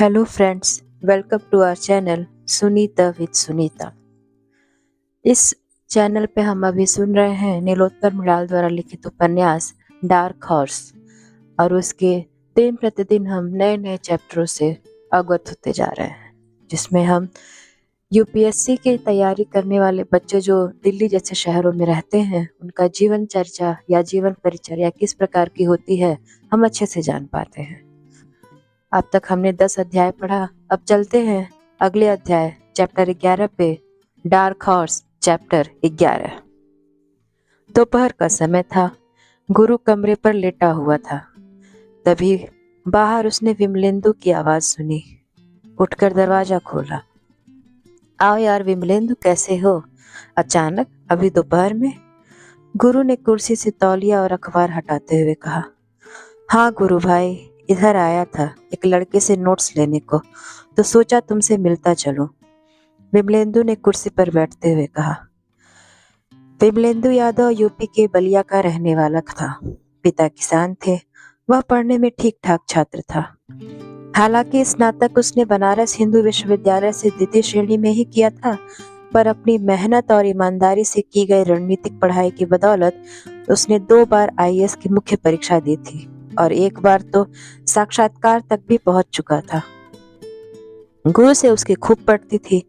Hello friends, welcome to our channel Sunita with Sunita. इस channel पे हम अभी सुन रहे हैं नीलोत्पल मृणाल द्वारा लिखित उपन्यास डार्क हॉर्स और उसके दिन प्रतिदिन हम नए नए चैप्टरों से अवगत होते जा रहे हैं, जिसमें हम यूपीएससी की तैयारी करने वाले बच्चे जो दिल्ली जैसे शहरों में रहते हैं उनका जीवन चर्चा या जीवन परिचर्या किस प्रकार की होती है हम अच्छे से जान पाते हैं। अब तक हमने 10 अध्याय पढ़ा। अब चलते हैं अगले अध्याय चैप्टर 11 पे, डार्क हॉर्स चैप्टर 11। दोपहर का समय था। गुरु कमरे पर लेटा हुआ था। तभी बाहर उसने विमलेंदु की आवाज सुनी। उठकर दरवाजा खोला। आओ यार विमलेंदु, कैसे हो? अचानक अभी दोपहर में? गुरु ने कुर्सी से तौलिया और अखबार हटाते हुए कहा। हाँ गुरु भाई, इधर आया था एक लड़के से नोट्स लेने को, तो सोचा तुमसे मिलता चलूं। विमलेंदु ने कुर्सी पर बैठते हुए कहा। विमलेंदु यादव यूपी के बलिया का रहने वाला था। पिता किसान थे। वह पढ़ने में ठीक ठाक छात्र था। हालांकि स्नातक उसने बनारस हिंदू विश्वविद्यालय से द्वितीय श्रेणी में ही किया था, पर अपनी मेहनत और ईमानदारी से की गई रणनीतिक पढ़ाई की बदौलत उसने 2 बार आईएएस की मुख्य परीक्षा दी थी और एक बार तो साक्षात्कार तक भी पहुंच चुका था। गुरु से उसकी खूब पटती थी,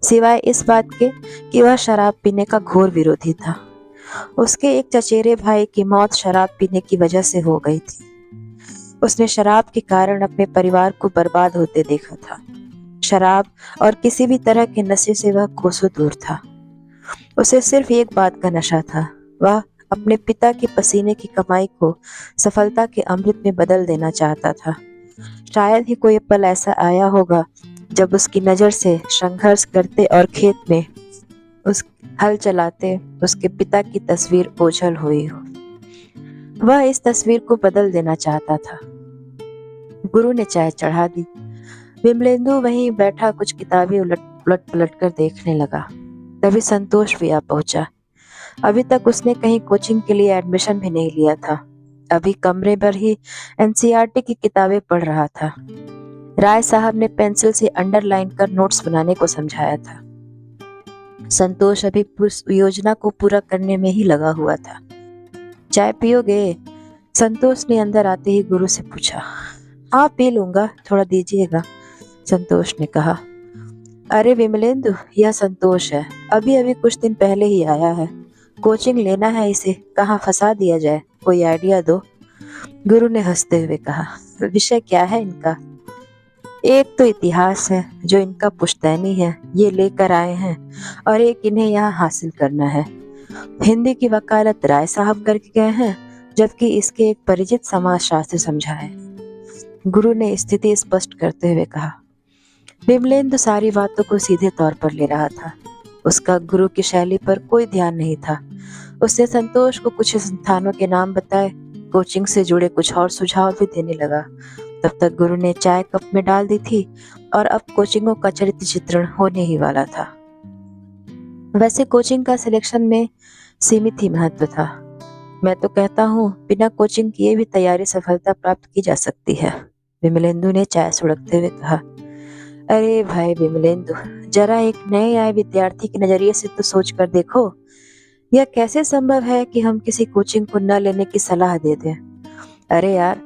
सिवाय इस बात के कि वह शराब पीने का घोर विरोधी था। उसके एक चचेरे भाई की मौत शराब पीने की वजह से हो गई थी। उसने शराब के कारण अपने परिवार को बर्बाद होते देखा था। शराब और किसी भी तरह के नशे से वह कोसों दूर था। उसे सिर्फ एक बात का नशा था। वह अपने पिता के पसीने की कमाई को सफलता के अमृत में बदल देना चाहता था। शायद ही कोई पल ऐसा आया होगा जब उसकी नजर से संघर्ष करते और खेत में उस हल चलाते उसके पिता की तस्वीर ओझल हुई हो। वह इस तस्वीर को बदल देना चाहता था। गुरु ने चाय चढ़ा दी। विमलेंदु वहीं बैठा कुछ किताबें उलट पलट कर देखने लगा। तभी संतोष भी आ पहुंचा। अभी तक उसने कहीं कोचिंग के लिए एडमिशन भी नहीं लिया था। अभी कमरे पर ही एनसीईआरटी की किताबें पढ़ रहा था। राय साहब ने पेंसिल से अंडरलाइन कर नोट्स बनाने को समझाया था। संतोष अभी योजना को पूरा करने में ही लगा हुआ था। चाय पियोगे? संतोष ने अंदर आते ही गुरु से पूछा। हाँ पी लूंगा, थोड़ा दीजिएगा, संतोष ने कहा। अरे विमलेंदु, यह संतोष है, अभी अभी कुछ दिन पहले ही आया है। कोचिंग लेना है इसे, कहाँ फंसा दिया जाए, कोई आइडिया दो, गुरु ने हंसते हुए कहा। विषय क्या है इनका? एक तो इतिहास है जो इनका पुश्तैनी है, ये लेकर आए हैं, और एक इन्हें यहाँ हासिल करना है। हिंदी की वकालत राय साहब करके गए हैं, जबकि इसके एक परिचित समाजशास्त्री समझाए, गुरु ने स्थिति स्पष्ट करते हुए कहा। विमलेंदु सारी बातों को सीधे तौर पर ले रहा था। उसका गुरु की शैली पर कोई ध्यान नहीं था। उसने संतोष को कुछ संस्थानों के नाम बताए, कोचिंग से जुड़े कुछ और सुझाव भी देने लगा। तब तक गुरु ने चाय कप में डाल दी थी और अब कोचिंगों का चरित्र चित्रण होने ही वाला था। वैसे कोचिंग का सिलेक्शन में सीमित ही महत्व था। मैं तो कहता हूँ बिना कोचिंग किए भी तैयारी सफलता प्राप्त की जा सकती है, विमलेंदु ने चाय सुड़कते हुए कहा। अरे भाई विमलेंदु, जरा एक नए आए विद्यार्थी के नजरिए से तो सोच कर देखो। यह कैसे संभव है कि हम किसी कोचिंग को न लेने की सलाह दे दें? अरे यार,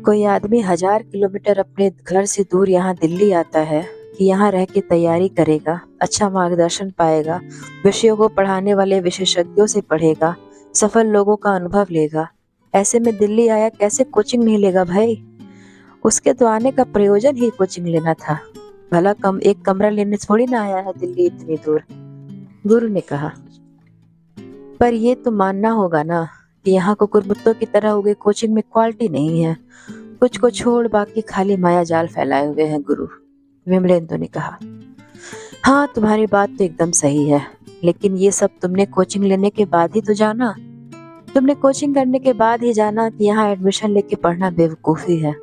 कोई आदमी 1000 किलोमीटर अपने घर से दूर यहाँ दिल्ली आता है कि यहाँ रह के तैयारी करेगा, अच्छा मार्गदर्शन पाएगा, विषयों को पढ़ाने वाले विशेषज्ञों से पढ़ेगा, सफल लोगों का अनुभव लेगा। ऐसे में दिल्ली आया कैसे कोचिंग नहीं लेगा भाई? उसके तो आने का प्रयोजन ही कोचिंग लेना था। भला एक कमरा लेने थोड़ी ना आया है दिल्ली इतनी दूर, गुरु ने कहा। पर ये तो मानना होगा ना कि यहाँ कुकुरमुत्तों की तरह हुए कोचिंग में क्वालिटी नहीं है। कुछ को छोड़ बाकी खाली माया जाल फैलाए हुए हैं गुरु, विमलेंदु ने कहा। हाँ तुम्हारी बात तो एकदम सही है, लेकिन ये सब तुमने कोचिंग लेने के बाद ही तो जाना। तुमने कोचिंग करने के बाद ही जाना कि यहाँ एडमिशन लेके पढ़ना बेवकूफी है।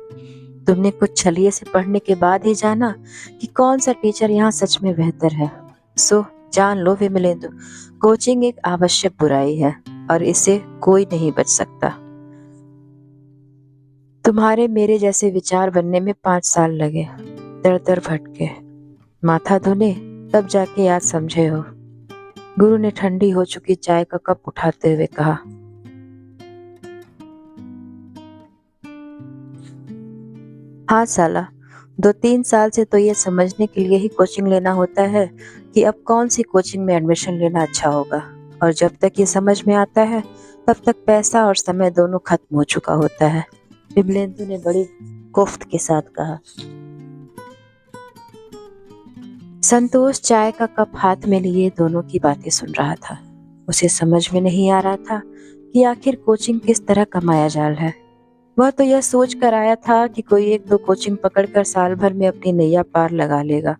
तुमने कुछ छलिए से पढ़ने के बाद ही जाना कि कौन सा टीचर यहाँ सच में बेहतर है। सो जान लो विमलेंदु, कोचिंग एक आवश्यक बुराई है और इससे कोई नहीं बच सकता। तुम्हारे मेरे जैसे विचार बनने में 5 साल लगे, दर दर भटके, माथा धोने, तब जाके याद समझे हो। गुरु ने ठंडी हो चुकी चाय का कप उठाते हुए कहा। हाँ साला, 2-3 साल से तो ये समझने के लिए ही कोचिंग लेना होता है कि अब कौन सी कोचिंग में एडमिशन लेना अच्छा होगा, और जब तक ये समझ में आता है तब तक पैसा और समय दोनों खत्म हो चुका होता है, विमलेंदु ने बड़ी कोफ्त के साथ कहा। संतोष चाय का कप हाथ में लिए दोनों की बातें सुन रहा था। उसे समझ में नहीं आ रहा था कि आखिर कोचिंग किस तरह का मायाजाल है। वह तो यह सोच कर आया था कि कोई 1-2 कोचिंग पकड़कर साल भर में अपनी नैया पार लगा लेगा,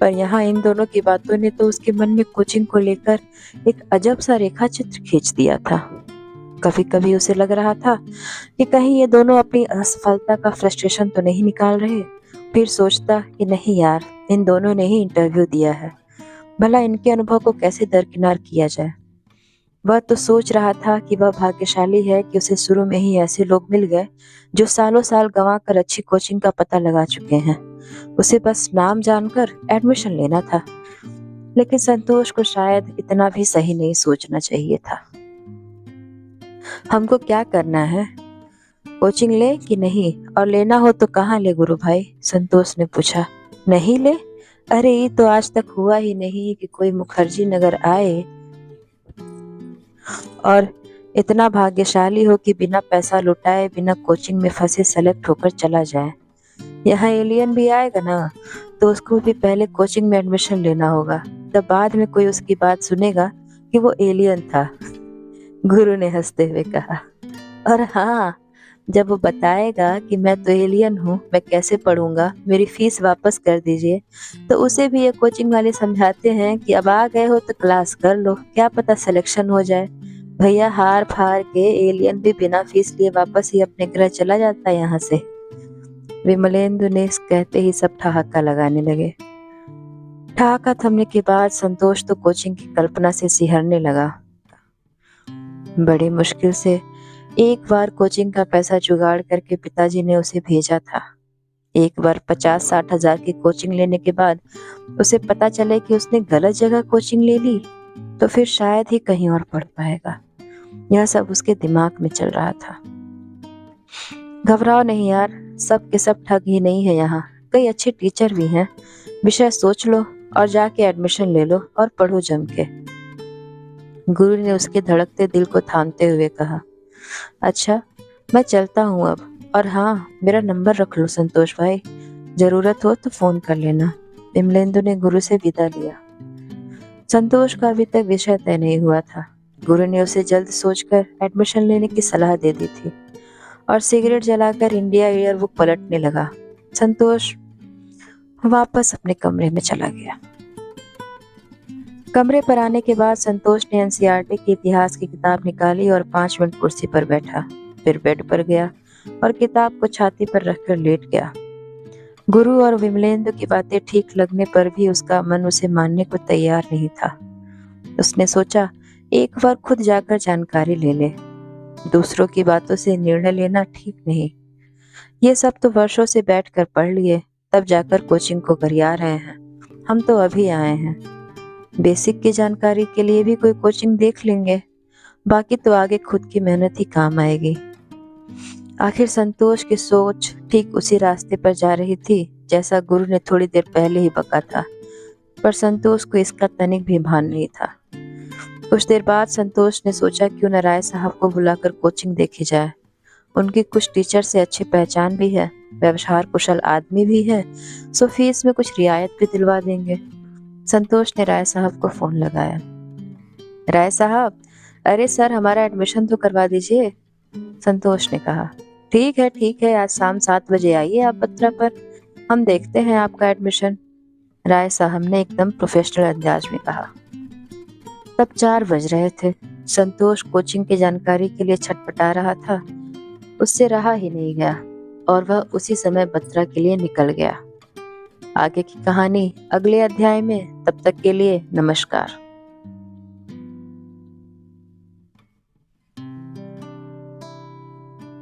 पर यहाँ इन दोनों की बातों ने तो उसके मन में कोचिंग को लेकर एक अजब सा रेखा चित्र खींच दिया था। कभी कभी उसे लग रहा था कि कहीं ये दोनों अपनी असफलता का फ्रस्ट्रेशन तो नहीं निकाल रहे। फिर सोचता कि नहीं यार, इन दोनों ने ही इंटरव्यू दिया है, भला इनके अनुभव को कैसे दरकिनार किया जाए। वह तो सोच रहा था कि वह भाग्यशाली है कि उसे शुरू में ही ऐसे लोग मिल गए जो सालों साल गंवा कर अच्छी कोचिंग का पता लगा चुके हैं। उसे बस नाम जानकर एडमिशन लेना था, लेकिन संतोष को शायद इतना भी सही नहीं सोचना चाहिए था। हमको क्या करना है, कोचिंग ले कि नहीं, और लेना हो तो कहाँ ले गुरु भाई, संतोष ने पूछा। नहीं ले? अरे ये तो आज तक हुआ ही नहीं कि कोई मुखर्जी नगर आए और इतना भाग्यशाली हो कि बिना पैसा लुटाए, बिना कोचिंग में फंसे सेलेक्ट होकर चला जाए। यहाँ एलियन भी आएगा ना, तो उसको भी पहले कोचिंग में एडमिशन लेना होगा, तब बाद में कोई उसकी बात सुनेगा कि वो एलियन था, गुरु ने हंसते हुए कहा। और हाँ, जब वो बताएगा कि मैं तो एलियन हूँ, मैं कैसे पढ़ूंगा, मेरी फीस वापस कर दीजिए, तो उसे भी ये कोचिंग वाले समझाते हैं कि अब आ गए हो तो क्लास कर लो, क्या पता सिलेक्शन हो जाए। भैया हार फार के एलियन भी बिना फीस लिए वापस ही अपने ग्रह चला जाता है यहाँ से। विमलेंदु ने कहते ही सब ठहाका लगाने लगे। ठहाका थमने के बाद संतोष तो कोचिंग की कल्पना से सिहरने लगा। बड़ी मुश्किल से एक बार कोचिंग का पैसा जुगाड़ करके पिताजी ने उसे भेजा था। एक बार 50-60 हजार की कोचिंग लेने के बाद उसे पता चले कि उसने गलत जगह कोचिंग ले ली, तो फिर शायद ही कहीं और पढ़ पाएगा। यह सब उसके दिमाग में चल रहा था। घबराओ नहीं यार, सब के सब ठग ही नहीं है, यहाँ कई अच्छे टीचर भी हैं। विषय सोच लो और जाके एडमिशन ले लो और पढ़ो जम के, गुरु ने उसके धड़कते दिल को थामते हुए कहा। अच्छा, मैं चलता हूँ अब, और हाँ, मेरा नंबर रख लो संतोष भाई, जरूरत हो तो फोन कर लेना। विमलेंदु ने गुरु से विदा लिया। संतोष का अभी तक विषय तय नहीं हुआ था। गुरु ने उसे जल्द सोचकर एडमिशन लेने की सलाह दे दी थी और सिगरेट जलाकर इंडिया एयरबुक पलटने लगा। संतोष वापस अपने कमरे में चला गया। कमरे पर आने के बाद संतोष ने एनसीईआरटी के इतिहास की किताब निकाली और 5 मिनट कुर्सी पर बैठा, फिर बेड पर गया और किताब को छाती पर रखकर लेट गया। गुरु और विमलेंदु की बातें ठीक लगने पर भी उसका मन उसे मानने को तैयार नहीं था। उसने सोचा एक बार खुद जाकर जानकारी ले ले, दूसरों की बातों से निर्णय लेना ठीक नहीं। ये सब तो वर्षों से बैठकर पढ़ लिए, तब जाकर कोचिंग को गरिया रहे हैं। हम तो अभी आए हैं, बेसिक की जानकारी के लिए भी कोई कोचिंग देख लेंगे, बाकी तो आगे खुद की मेहनत ही काम आएगी। आखिर संतोष की सोच ठीक उसी रास्ते पर जा रही थी जैसा गुरु ने थोड़ी देर पहले ही बका था, पर संतोष को इसका तनिक भी भान नहीं था। कुछ देर बाद संतोष ने सोचा क्यों न राय साहब को बुलाकर कोचिंग देखी जाए। उनकी कुछ टीचर से अच्छी पहचान भी है, व्यवहार कुशल आदमी भी है, सो फीस में कुछ रियायत भी दिलवा देंगे। संतोष ने राय साहब को फोन लगाया। राय साहब, अरे सर, हमारा एडमिशन तो करवा दीजिए, संतोष ने कहा। ठीक है, आज शाम 7 बजे आइए आप पत्रा पर, हम देखते हैं आपका एडमिशन, राय साहब ने एकदम प्रोफेशनल अंदाज में कहा। तब 4 बज रहे थे। संतोष कोचिंग की जानकारी के लिए छटपटा रहा था, उससे रहा ही नहीं गया और वह उसी समय बत्रा के लिए निकल गया। आगे की कहानी अगले अध्याय में, तब तक के लिए नमस्कार।